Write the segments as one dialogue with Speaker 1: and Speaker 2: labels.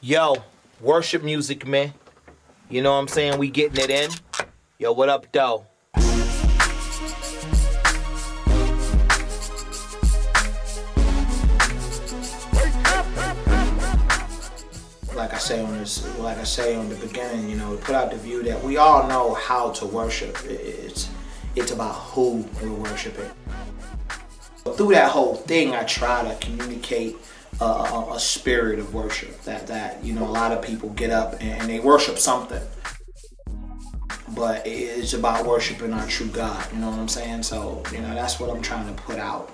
Speaker 1: Yo, Worship Musick, man. You know what I'm saying? We getting it in. Yo, what up, though? Like I say on the beginning, you know, put out the view that we all know how to worship. It's about who we're worshiping. Through that whole thing, I try to communicate a spirit of worship that you know, a lot of people get up and they worship something, but it's about worshiping our true God. You know what I'm saying? So you know, that's what I'm trying to put out.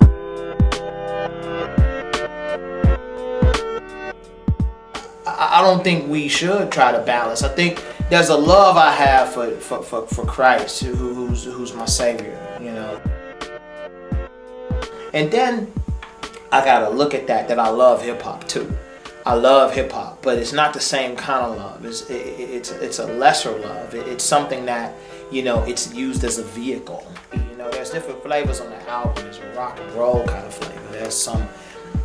Speaker 1: I don't think we should try to balance. I think there's a love I have for Christ, who's my Savior, you know. And then I gotta look at that I love hip hop too. I love hip hop, but it's not the same kind of love. It's a lesser love. It's something that, you know, it's used as a vehicle. You know, there's different flavors on the album. There's a rock and roll kind of flavor. There's some,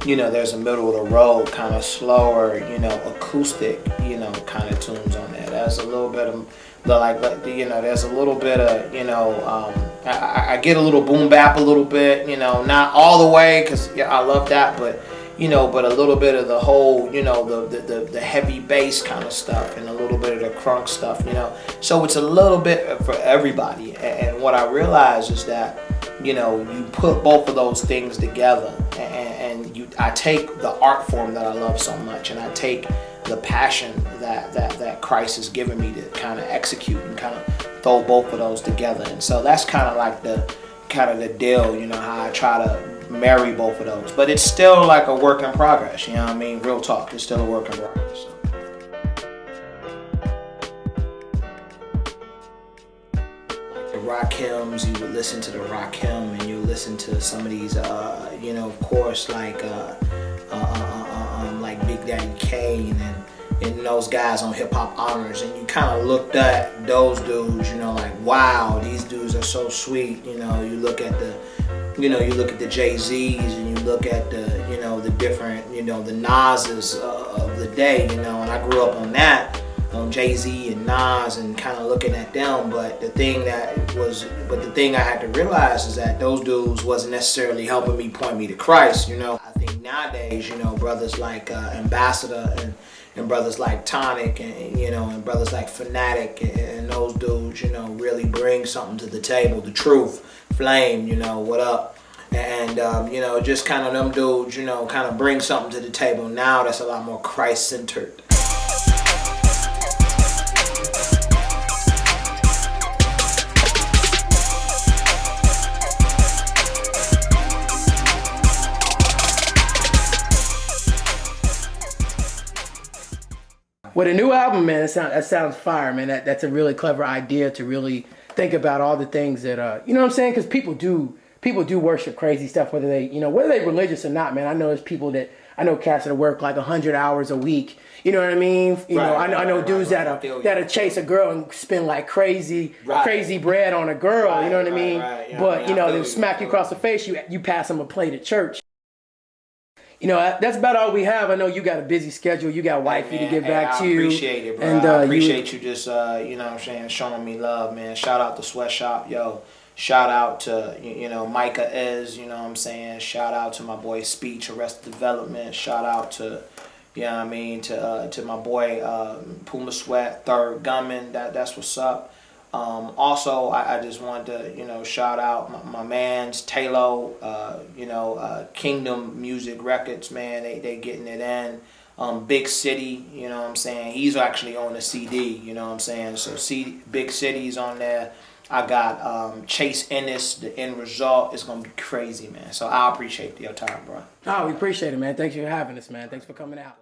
Speaker 1: you know, there's a middle of the road kind of slower, you know, acoustic, you know, kind of tunes on there. There's a little bit of you know, there's a little bit of, you know, I get a little boom bap a little bit, you know, not all the way, because yeah, I love that, but you know, but a little bit of the whole, you know, the heavy bass kind of stuff and a little bit of the crunk stuff, you know. So it's a little bit for everybody. And what I realize is that, you know, you put both of those things together, and I take the art form that I love so much, and I take the passion that Christ has given me to kind of execute and kind of throw both of those together. And so that's kind of like the deal, you know, how I try to marry both of those. But it's still like a work in progress, you know what I mean? Real talk, it's still a work in progress. So. The rock hymns, you would listen to the rock hymn, and you listen to some of these, you know, of course, like Big Daddy Kane and those guys on Hip Hop Honors, and you kind of looked at those dudes, you know, like, wow, these dudes are so sweet. You know, you look at the, you know, you look at the Jay-Z's, and you look at the, you know, the different, you know, the Nas's of the day, you know, and I grew up on that, on Jay-Z and Nas, and kind of looking at them. But the thing I had to realize is that those dudes wasn't necessarily helping me point me to Christ, you know. I think nowadays, you know, brothers like Ambassador and brothers like Tonic, and you know, and brothers like Fanatic, and those dudes, you know, really bring something to the table. The Truth, Flame, you know, what up? And you know, just kind of them dudes, you know, kind of bring something to the table now that's a lot more Christ-centered.
Speaker 2: With a new album, man, that sounds fire, man. That's a really clever idea to really think about all the things that, you know what I'm saying? Because people do worship crazy stuff, whether they religious or not, man. I know there's people I know cats that work like 100 hours a week. You know what I mean? You know, I know dudes that'll chase a girl and spend like crazy bread on a girl. You know what I mean?
Speaker 1: Yeah,
Speaker 2: but you know, they'll smack you across the face. You pass them a plate at church. You know, that's about all we have. I know you got a busy schedule. You got wifey to get back to.
Speaker 1: I appreciate it, bro. And I appreciate you just, you know what I'm saying, showing me love, man. Shout out to Sweatshop, yo. Shout out to, you know, Micah Ez, you know what I'm saying. Shout out to my boy Speech, Arrested Development. Shout out to, you know what I mean, to my boy Puma Sweat, Third Gunman. That's what's up. Also, I just wanted to, you know, shout out my man's Taylor, you know, Kingdom Music Records, man. They getting it in. Big City, you know what I'm saying. He's actually on the CD, you know what I'm saying. So Big City's on there. I got Chase Ennis. The end result is gonna be crazy, man. So I appreciate your time, bro.
Speaker 2: Oh, we appreciate it, man. Thanks for having us, man. Thanks for coming out.